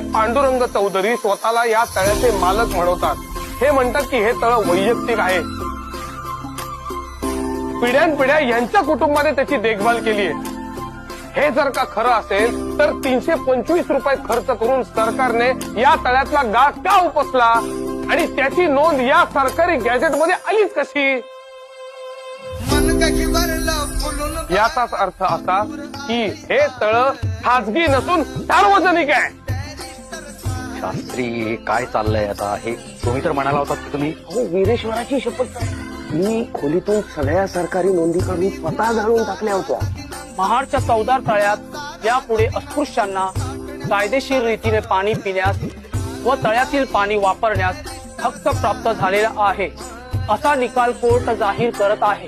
पांडुरंग चौधरी स्वतःला या तळ्याचे मालक म्हणवतात. हे म्हणतात की हे तळ वैयक्तिक आहे. पिढ्यानपिढ्या यांच्या कुटुंबाने त्याची देखभाल केली आहे. हे जर का खरं असेल तर 325 रुपये खर्च करून सरकारने या तळ्यातला गाळ का उपसला आणि त्याची नोंद या सरकारी गॅजेटमध्ये आलीच कशी? याचाच अर्थ असा की हे तळ खाजगी नसून सार्वजनिक आहे. शास्त्री काय चाललंय आता? हे तुम्ही तर म्हणाला होता की तुम्ही वीरेश्वराची शपथ मी खोलीतून सगळ्या सरकारी नोंदी काढून स्वतः जाणून टाकल्या होत्या. महाडच्या चौदार तळ्यात यापुढे अस्पृश्यांना कायदेशीर रीतीने पाणी पिण्यास व तळ्यातील पाणी वापरण्यास हक्क प्राप्त झालेला आहे असा निकाल कोर्ट जाहीर करत आहे.